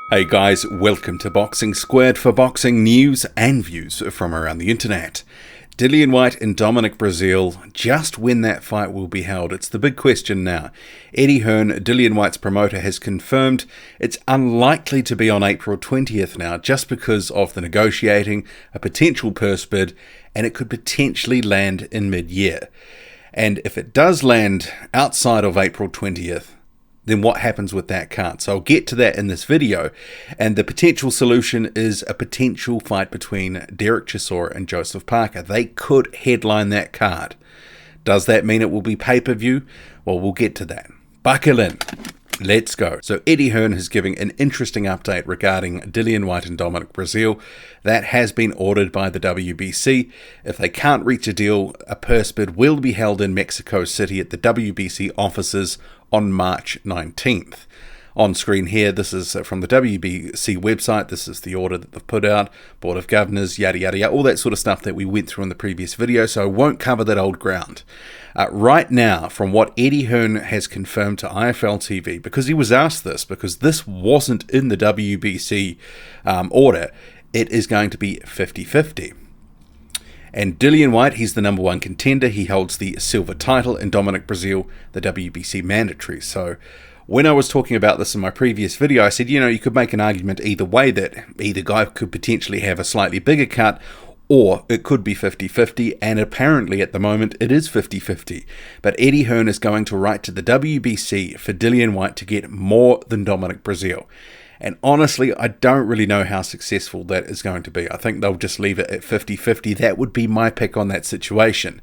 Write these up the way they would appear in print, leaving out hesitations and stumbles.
Hey guys, welcome to Boxing Squared for boxing news and views from around the internet. Dillian Whyte and Dominic Breazeale, just when that fight will be held, it's the big question now. Eddie Hearn, Dillian Whyte's promoter, has confirmed it's unlikely to be on April 20th now, just because of the negotiating, a potential purse bid, and it could potentially land in mid-year. And if it does land outside of April 20th, then what happens with that card? So I'll get to that in this video. And the potential solution is a potential fight between Derek Chisora and Joseph Parker. They could headline that card. Does that mean it will be pay-per-view? Well, we'll get to that. Buckle in. Let's go. So Eddie Hearn is giving an interesting update regarding Dillian Whyte and Dominic Breazeale. That has been ordered by the WBC. If they can't reach a deal, a purse bid will be held in Mexico City at the WBC offices on March 19th. On screen here, this is from the WBC website. This is the order that they've put out, Board of Governors, yada yada yada, all that sort of stuff that we went through in the previous video, so I won't cover that old ground. Right now, from what Eddie Hearn has confirmed to IFL TV, because he was asked this, because this wasn't in the WBC order, it is going to be 50-50. And Dillian Whyte, he's the number one contender. He holds the silver title, and Dominic Breazeale, the WBC mandatory. So when I was talking about this in my previous video, I said, you could make an argument either way, that either guy could potentially have a slightly bigger cut, or it could be 50-50, and apparently at the moment it is 50-50. But Eddie Hearn is going to write to the WBC for Dillian Whyte to get more than Dominic Breazeale. And honestly, I don't really know how successful that is going to be. I think they'll just leave it at 50-50. That would be my pick on that situation.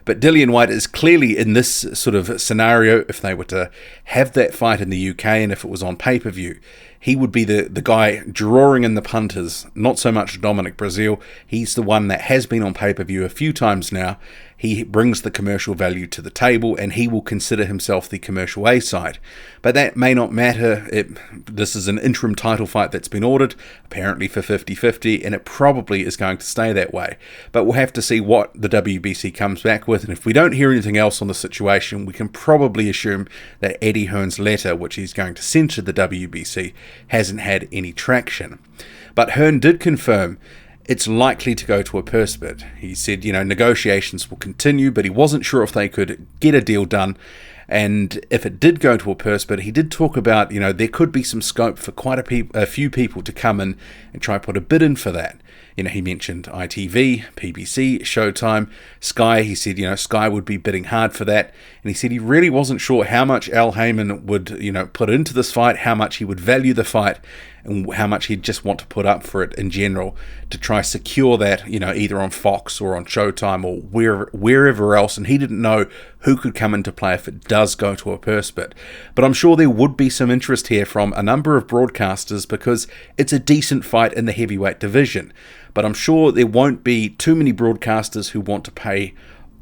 But Dillian Whyte is clearly in this sort of scenario, if they were to have that fight in the UK and if it was on pay-per-view, he would be the guy drawing in the punters, not so much Dominic Breazeale. He's the one that has been on pay-per-view a few times now. He brings the commercial value to the table, and he will consider himself the commercial A side. But that may not matter. This is an interim title fight that's been ordered, apparently for 50-50, and it probably is going to stay that way. But we'll have to see what the WBC comes back with, and if we don't hear anything else on the situation, we can probably assume that Eddie Hearn's letter, which he's going to send to the WBC, hasn't had any traction. But Hearn did confirm it's likely to go to a purse bid. He said, negotiations will continue, but he wasn't sure if they could get a deal done. And if it did go to a purse bid, he did talk about, there could be some scope for quite a few people to come in and try to put a bid in for that. He mentioned ITV, PBC, Showtime, Sky. He said, Sky would be bidding hard for that. And he said he really wasn't sure how much Al Heyman would, put into this fight, how much he would value the fight, and how much he'd just want to put up for it in general to try secure that, either on Fox or on Showtime or wherever else. And he didn't know who could come into play if it does go to a purse bid. But I'm sure there would be some interest here from a number of broadcasters because it's a decent fight in the heavyweight division. But I'm sure there won't be too many broadcasters who want to pay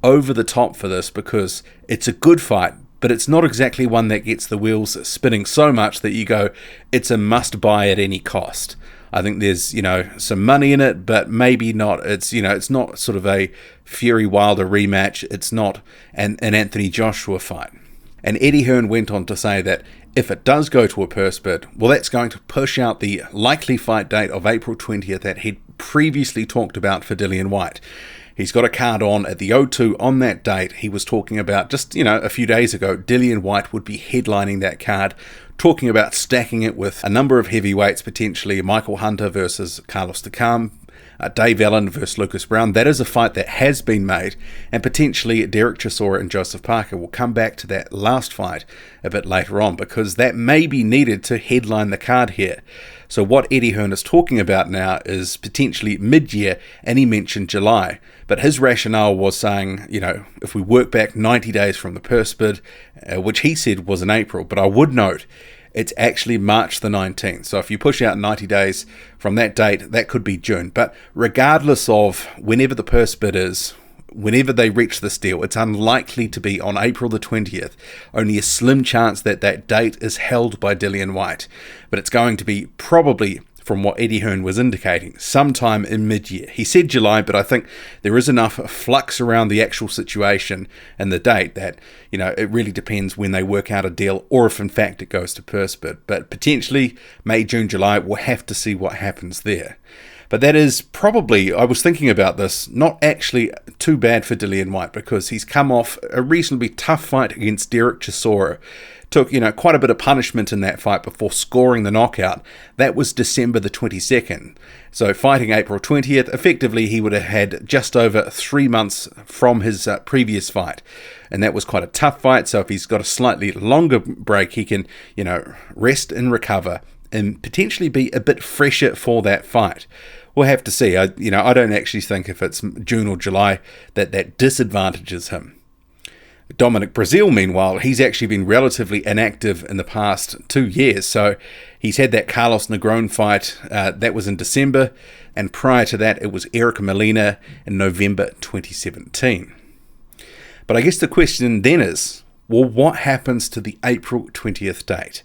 over the top for this because it's a good fight, but it's not exactly one that gets the wheels spinning so much that you go, it's a must buy at any cost. I think there's, some money in it, but maybe not. It's, it's not sort of a Fury Wilder rematch. It's not an Anthony Joshua fight. And Eddie Hearn went on to say that if it does go to a purse bid, well, that's going to push out the likely fight date of April 20th that he'd previously talked about for Dillian Whyte. He's got a card on at the O2 on that date. He was talking about just, a few days ago, Dillian Whyte would be headlining that card, talking about stacking it with a number of heavyweights, potentially Michael Hunter versus Carlos Takam, Dave Allen versus Lucas Brown. That is a fight that has been made, and potentially Derek Chisora and Joseph Parker. Will come back to that last fight a bit later on because that may be needed to headline the card here. So what Eddie Hearn is talking about now is potentially mid-year, and he mentioned July. But his rationale was saying, if we work back 90 days from the purse bid, which he said was in April, but I would note it's actually March the 19th. So if you push out 90 days from that date, that could be June. But regardless of whenever the purse bid is, whenever they reach this deal, it's unlikely to be on April the 20th. Only a slim chance that that date is held by Dillian Whyte. But it's going to be probably from what Eddie Hearn was indicating, sometime in mid-year. He said July, but I think there is enough flux around the actual situation and the date that, it really depends when they work out a deal or if in fact it goes to purse bid. But potentially May, June, July, we'll have to see what happens there. But that is probably, I was thinking about this, not actually too bad for Dillian Whyte, because he's come off a reasonably tough fight against Derek Chisora. Took, quite a bit of punishment in that fight before scoring the knockout. That was December the 22nd. So fighting April 20th, effectively he would have had just over 3 months from his previous fight. And that was quite a tough fight, so if he's got a slightly longer break, he can, rest and recover and potentially be a bit fresher for that fight. We'll have to see. I don't actually think if it's June or July that disadvantages him. Dominic Breazeale, meanwhile, he's actually been relatively inactive in the past 2 years. So he's had that Carlos Negron fight, that was in December, and prior to that it was Eric Molina in November 2017. But I guess the question then is, well, what happens to the April 20th date?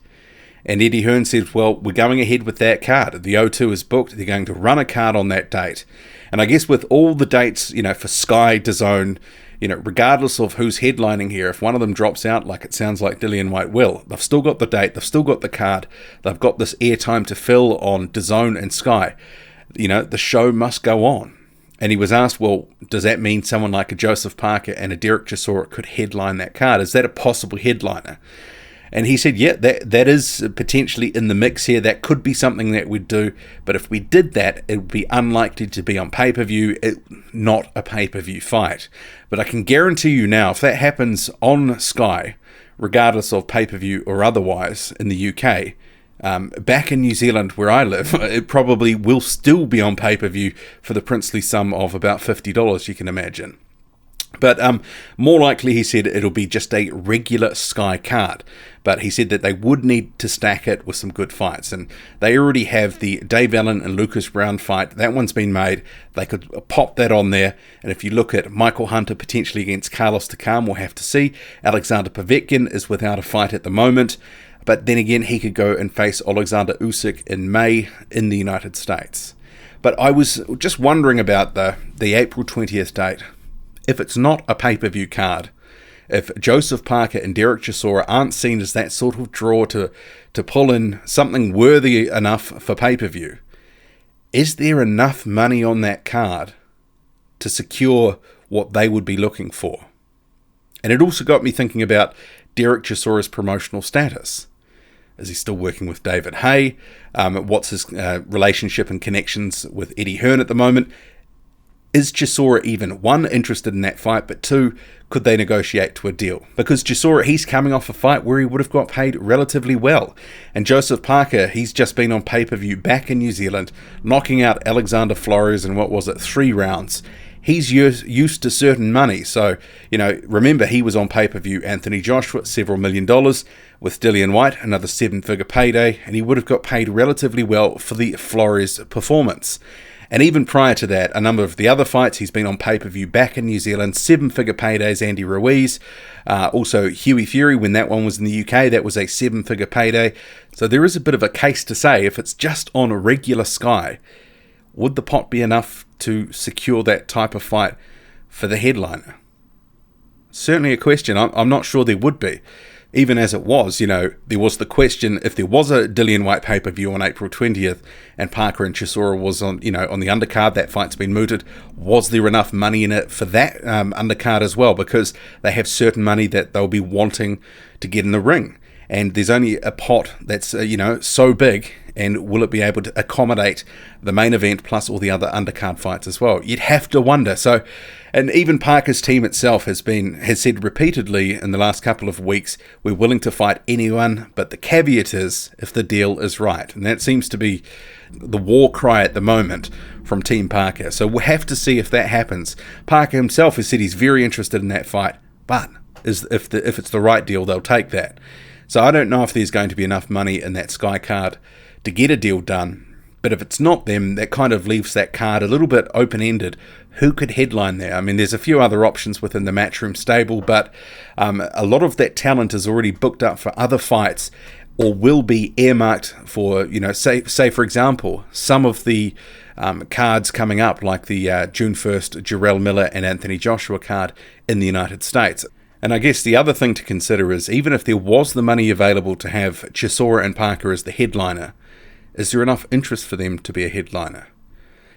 And Eddie Hearn said, well, we're going ahead with that card. The O2 is booked. They're going to run a card on that date. And I guess with all the dates, for Sky, DAZN, regardless of who's headlining here, if one of them drops out, like it sounds like Dillian Whyte will, they've still got the date, they've still got the card, they've got this airtime to fill on DAZN and Sky. The show must go on. And he was asked, well, does that mean someone like a Joseph Parker and a Derek Chisora could headline that card? Is that a possible headliner? And he said, yeah, that is potentially in the mix here. That could be something that we'd do. But if we did that, it would be unlikely to be on pay-per-view, not a pay-per-view fight. But I can guarantee you now, if that happens on Sky, regardless of pay-per-view or otherwise in the UK, back in New Zealand where I live, it probably will still be on pay-per-view for the princely sum of about $50, you can imagine. But more likely, he said, it'll be just a regular Sky card. But he said that they would need to stack it with some good fights. And they already have the Dave Allen and Lucas Brown fight. That one's been made. They could pop that on there. And if you look at Michael Hunter potentially against Carlos Takam, we'll have to see. Alexander Povetkin is without a fight at the moment. But then again, he could go and face Alexander Usyk in May in the United States. But I was just wondering about the April 20th date. If it's not a pay-per-view card, if Joseph Parker and Derek Chisora aren't seen as that sort of draw to pull in something worthy enough for pay-per-view, is there enough money on that card to secure what they would be looking for? And it also got me thinking about Derek Chisora's promotional status. Is he still working with David Haye? What's his relationship and connections with Eddie Hearn at the moment? Is Chisora even, one, interested in that fight, but two, could they negotiate to a deal? Because Chisora, he's coming off a fight where he would have got paid relatively well. And Joseph Parker, he's just been on pay-per-view back in New Zealand, knocking out Alexander Flores in 3 rounds. He's used to certain money. So, remember, he was on pay-per-view Anthony Joshua, several $1 million, with Dillian Whyte, another 7-figure payday, and he would have got paid relatively well for the Flores performance. And even prior to that, a number of the other fights, he's been on pay-per-view back in New Zealand, 7-figure paydays, Andy Ruiz. Also, Hughie Fury, when that one was in the UK, that was a 7-figure payday. So there is a bit of a case to say, if it's just on a regular Sky, would the pot be enough to secure that type of fight for the headliner? Certainly a question. I'm not sure there would be. Even as it was, there was the question, if there was a Dillian Whyte pay-per-view on April 20th and Parker and Chisora was on the undercard, that fight's been mooted, was there enough money in it for that undercard as well? Because they have certain money that they'll be wanting to get in the ring. And there's only a pot that's, so big, and will it be able to accommodate the main event plus all the other undercard fights as well? You'd have to wonder. So, and even Parker's team itself has said repeatedly in the last couple of weeks, we're willing to fight anyone, but the caveat is if the deal is right. And that seems to be the war cry at the moment from Team Parker. So we'll have to see if that happens. Parker himself has said he's very interested in that fight, but if it's the right deal, they'll take that. So I don't know if there's going to be enough money in that Sky card to get a deal done. But if it's not them, that kind of leaves that card a little bit open-ended. Who could headline there? I mean, there's a few other options within the Matchroom stable, but a lot of that talent is already booked up for other fights or will be earmarked for, say for example, some of the cards coming up, like the June 1st Jarrell Miller and Anthony Joshua card in the United States. And I guess the other thing to consider is, even if there was the money available to have Chisora and Parker as the headliner, is there enough interest for them to be a headliner?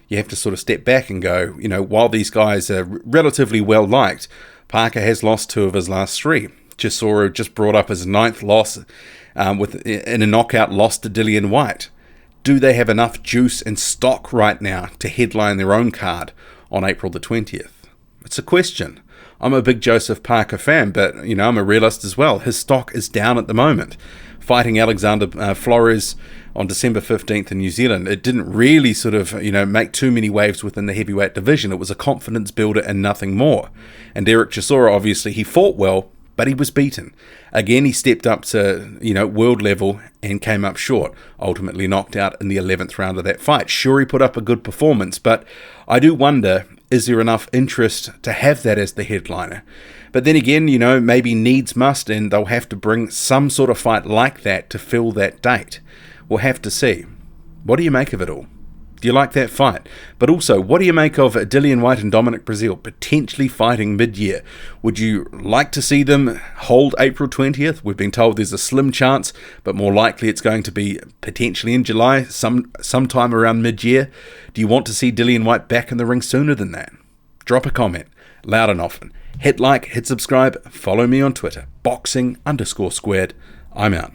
You have to sort of step back and go, while these guys are relatively well liked, Parker has lost 2 of his last 3. Chisora just brought up his 9th loss in a knockout loss to Dillian Whyte. Do they have enough juice and stock right now to headline their own card on April the 20th? It's a question. I'm a big Joseph Parker fan, but I'm a realist as well. His stock is down at the moment. Fighting Alexander Flores on December 15th in New Zealand, it didn't really sort of, make too many waves within the heavyweight division. It was a confidence builder and nothing more. And Derek Chisora, obviously, he fought well, but he was beaten. Again, he stepped up to, world level and came up short. Ultimately knocked out in the 11th round of that fight. Sure, he put up a good performance, but I do wonder, is there enough interest to have that as the headliner? But then again, maybe needs must, and they'll have to bring some sort of fight like that to fill that date. We'll have to see. What do you make of it all? Do you like that fight? But also, what do you make of Dillian Whyte and Dominic Breazeale potentially fighting mid-year? Would you like to see them hold April 20th? We've been told there's a slim chance, but more likely it's going to be potentially in July, sometime around mid-year. Do you want to see Dillian Whyte back in the ring sooner than that? Drop a comment, loud and often. Hit like, hit subscribe, follow me on Twitter, boxing_squared. I'm out.